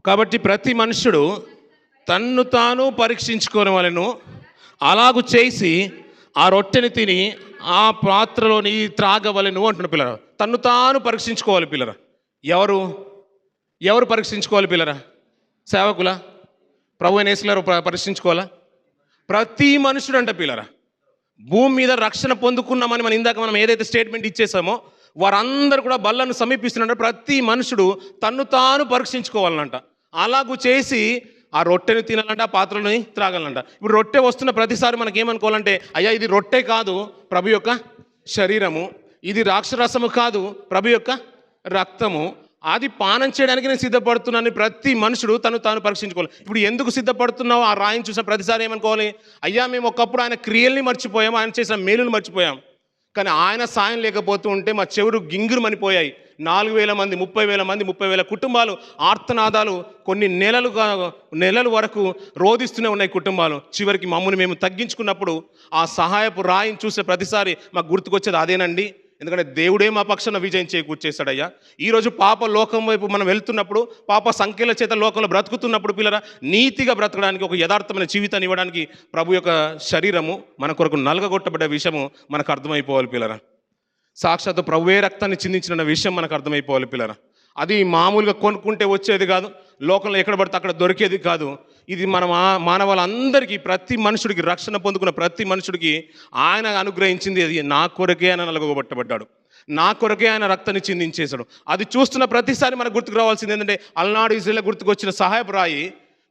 కాబట్టి ప్రతి మనుష్యుడు తన్ను తాను పరీక్షించుకోని వాళ్ళను అలాగు చేసి ఆ రొట్టెని తిని ఆ పాత్రలోని త్రాగవలెను అంటున్న పిల్లరా. తన్ను తాను పరీక్షించుకోవాలి పిల్లరా. ఎవరు ఎవరు పరీక్షించుకోవాలి పిల్లరా? సేవకుల? ప్రభు అయిన యేసు గారు పరీక్షించుకోవాలా? ప్రతి మనుషుడు అంట పిల్లరా. భూమి మీద రక్షణ పొందుకున్నామని మనం ఏదైతే స్టేట్మెంట్ ఇచ్చేసామో వారందరూ కూడా బల్లను సమీపిస్తున్నారు. ప్రతి మనుషుడు తన్ను తాను పరీక్షించుకోవాలనంట. అలాగూ చేసి ఆ రొట్టెని తినాలంట, ఆ పాత్రలని త్రాగాలంట. ఇప్పుడు రొట్టె వస్తున్న ప్రతిసారి మనకి ఏమనుకోవాలంటే, అయ్యా ఇది రొట్టె కాదు ప్రభు యొక్క శరీరము, ఇది ద్రాక్షరసము కాదు ప్రభు యొక్క రక్తము, అది పానం చేయడానికి నేను సిద్ధపడుతున్నాను. ప్రతి మనుషుడు తను తాను పరీక్షించుకోవాలి. ఇప్పుడు ఎందుకు సిద్ధపడుతున్నావు? ఆ రాయిని చూసిన ప్రతిసారి ఏమనుకోవాలి? అయ్యా మేము ఒకప్పుడు ఆయన క్రియల్ని మర్చిపోయాం, ఆయన చేసిన మేలుని మర్చిపోయాం, కానీ ఆయన సాయం లేకపోతూ ఉంటే మా చెవులు గింగురు మనిపోయాయి. 4,000 మంది, 30,000 మంది, 30,000 కుటుంబాలు ఆర్తనాదాలు కొన్ని నెలలు వరకు రోధిస్తూనే ఉన్నాయి కుటుంబాలు. చివరికి మమ్మల్ని మేము తగ్గించుకున్నప్పుడు ఆ సహాయపు రాయిని చూసే ప్రతిసారి మాకు గుర్తుకొచ్చేది అదేనండి. ఎందుకంటే దేవుడే మా పక్షాన విజయం చేకూర్చేశాడయ్యా. ఈరోజు పాప లోకం వైపు మనం వెళ్తున్నప్పుడు, పాప సంఖ్యల చేత లోకంలో బ్రతుకుతున్నప్పుడు పిల్లరా, నీతిగా బ్రతకడానికి ఒక యథార్థమైన జీవితాన్ని ఇవ్వడానికి ప్రభు యొక్క శరీరము మన కొరకు నలగగొట్టబడ్డ విషయము మనకు అర్థమైపోవాలి పిల్లరా. సాక్షాత్తు ప్రభువే రక్తాన్ని చిందించిన విషయం మనకు అర్థమైపోవాలి పిల్లరా. అది మామూలుగా కొనుక్కుంటే వచ్చేది కాదు, లోకంలో ఎక్కడ పడితే అక్కడ దొరికేది కాదు. ఇది మన మానవాళ్ళందరికీ, ప్రతి మనుషుడికి, రక్షణ పొందుకున్న ప్రతి మనుషుడికి ఆయన అనుగ్రహించింది. అది నా కొరకే ఆయన నలగొట్టబడ్డాడు, నా కొరకే ఆయన రక్తాన్ని చిందించేశాడు. అది చూస్తున్న ప్రతిసారి మనకు గుర్తుకు రావాల్సింది ఏంటంటే, అలనాడు ఇజ్రాయేల్ గుర్తుకొచ్చిన సహాయపు రాయి.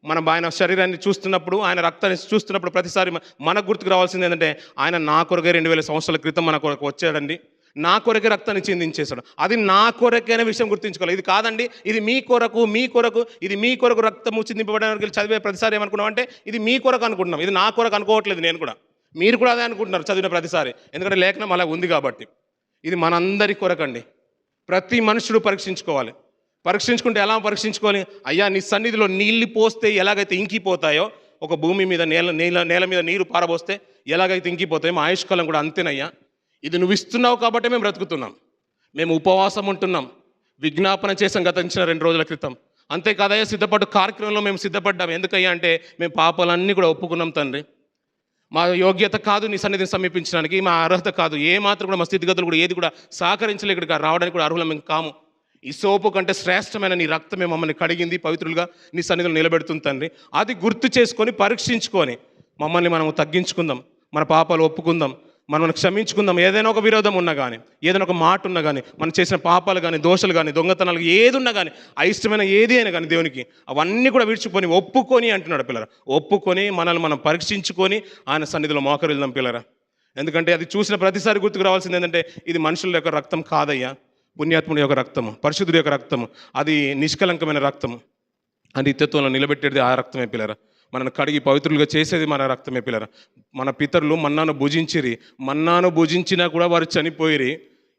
మనం ఆయన శరీరాన్ని చూస్తున్నప్పుడు, ఆయన రక్తాన్ని చూస్తున్నప్పుడు ప్రతిసారి మనకు గుర్తుకు రావాల్సింది ఏంటంటే, ఆయన నా కొరకే 2,000 సంవత్సరాల క్రితం మన కొరకు వచ్చాడండి, నా కొరకే రక్తాన్ని చిందించేశాడు. అది నా కొరకే అనే విషయం గుర్తుంచుకోవాలి. ఇది కాదండి ఇది మీ కొరకు, ఇది మీ కొరకు రక్తము చిందింపబడడానికి చదివే ప్రతిసారి ఏమనుకున్నాం అంటే ఇది మీ కొరకు అనుకుంటున్నాం. ఇది నా కొరకు అనుకోవట్లేదు నేను కూడా. మీరు కూడా అదే అనుకుంటున్నారు చదివిన ప్రతిసారి, ఎందుకంటే లేఖనం అలా ఉంది కాబట్టి. ఇది మనందరి కొరకండి. ప్రతి మనుషుడు పరీక్షించుకోవాలి. పరీక్షించుకుంటే ఎలా పరీక్షించుకోవాలి? అయ్యా నీ సన్నిధిలో నీళ్ళు పోస్తే ఎలాగైతే ఇంకిపోతాయో, ఒక భూమి మీద నేల మీద నీరు పారబోస్తే ఎలాగైతే ఇంకిపోతాయో, మా ఆయుష్కాలం కూడా అంతేనయ్యా. ఇది నువ్వు ఇస్తున్నావు కాబట్టి మేము బ్రతుకుతున్నాం, మేము ఉపవాసం ఉంటున్నాం, విజ్ఞాపన చేసాం గతించిన 2 రోజుల క్రితం. అంతేకాదయ్యా సిద్ధపడ్డ కార్యక్రమంలో మేము సిద్ధపడ్డాం. ఎందుకయ్యా అంటే మేము పాపాలన్నీ కూడా ఒప్పుకున్నాం తండ్రి. మా యోగ్యత కాదు నీ సన్నిధిని సమీపించడానికి, మా అర్హత కాదు, ఏ మాత్రం కూడా మా స్థితిగతులు కూడా ఏది కూడా సహకరించలే ఇక్కడికి రావడానికి కూడా అర్హులం మేము కాము. ఈ సోపు కంటే శ్రేష్టమైన నీ రక్తమే మమ్మల్ని కడిగింది, పవిత్రులుగా నీ సన్నిధిలో నిలబెడుతుంది తండ్రి. అది గుర్తు చేసుకొని పరీక్షించుకొని మమ్మల్ని మనము తగ్గించుకుందాం, మన పాపాలు ఒప్పుకుందాం, మనం క్షమించుకుందాం. ఏదైనా ఒక విరోధం ఉన్నా కానీ, ఏదైనా ఒక మాట ఉన్నా కానీ, మనం చేసిన పాపాలు కానీ, దోషాలు కానీ, దొంగతనాలు ఏది ఉన్నా కానీ, అయిష్టమైన ఏది అయినా కానీ దేవునికి అవన్నీ కూడా విడిచిపోని ఒప్పుకొని అంటున్నాడు పిల్లరా. ఒప్పుకొని మనల్ని మనం పరీక్షించుకొని ఆయన సన్నిధిలో మోకరిల్దాం పిల్లరా. ఎందుకంటే అది చూసిన ప్రతిసారి గుర్తుకు రావాల్సింది ఏంటంటే, ఇది మనుషుల యొక్క రక్తం కాదయ్యా, పుణ్యాత్ముడి యొక్క రక్తము, పరిశుద్ధుడి యొక్క రక్తము, అది నిష్కలంకమైన రక్తము. అది నిత్యత్వంలో నిలబెట్టేది ఆ రక్తమే పిల్లరా. మనను కడిగి పవిత్రులుగా చేసేది మన రక్తమే పిల్లరా. మన పితరులు మన్నాను భుజించిరి, మన్నాను భుజించినా కూడా వారు చనిపోయిరి.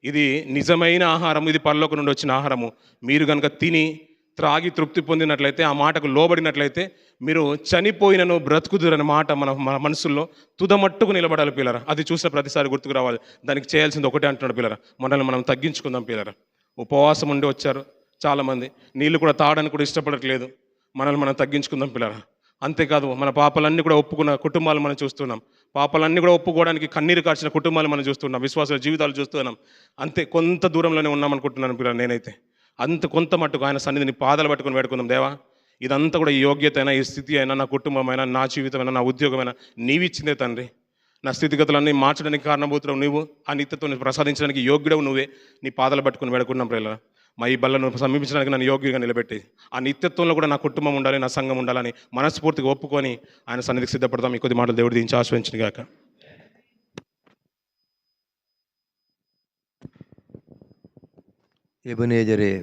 ఇది నిజమైన ఆహారం, ఇది పరలోకం నుండి వచ్చిన ఆహారము. మీరు కనుక తిని త్రాగి తృప్తి పొందినట్లయితే, ఆ మాటకు లోబడినట్లయితే మీరు చనిపోయినను బ్రతుకుదురనే మాట మన మనసుల్లో తుదమట్టుకు నిలబడాలి పిల్లరా. అది చూసిన ప్రతిసారి గుర్తుకు రావాలి. దానికి చేయాల్సింది ఒకటే అంటున్నాడు పిల్లరా, మనల్ని మనం తగ్గించుకుందాం పిల్లరా. ఉపవాసం ఉండి వచ్చారు చాలామంది, నీళ్ళు కూడా తాగడానికి కూడా ఇష్టపడట్లేదు. మనల్ని మనం తగ్గించుకుందాం పిల్లరా. అంతేకాదు మన పాపాలన్నీ కూడా ఒప్పుకున్న కుటుంబాలు మనం చూస్తున్నాం, పాపాలన్నీ కూడా ఒప్పుకోవడానికి కన్నీరు కార్చిన కుటుంబాలు మనం చూస్తున్నాం, విశ్వాసాల జీవితాలు చూస్తున్నాం. అంతే కొంత దూరంలోనే ఉన్నామనుకుంటున్నాను పిల్లలు. నేనైతే అంత కొంత మట్టుకు ఆయన సన్నిధిని పాదాలు పట్టుకొని వేడుకుందాం. దేవా ఇదంతా కూడా ఈ యోగ్యత అయినా, ఈ స్థితి అయినా, నా కుటుంబమైనా, నా జీవితమైనా, నా ఉద్యోగమైనా నీవిచ్చిందే తండ్రి. నా స్థితిగతులన్నీ మార్చడానికి కారణభూతులు నువ్వు, ఆ నిత్యత్వం ప్రసాదించడానికి యోగ్యుడవు నువ్వే. నీ పాదాలు పట్టుకుని వేడుకున్నాం పిల్లలు. మా ఈ బల్లను సమీపించడానికి నన్ను యోగ్యంగా నిలబెట్టి, ఆ నిత్యత్వంలో కూడా నా కుటుంబం ఉండాలి, నా సంఘం ఉండాలని మనస్ఫూర్తిగా ఒప్పుకొని ఆయన సన్నిధికి సిద్ధపడతాం. ఈ కొద్ది మాటలు దేవుడు దీనికి ఆశ్రయించిన గాక. ఎబెనేజరే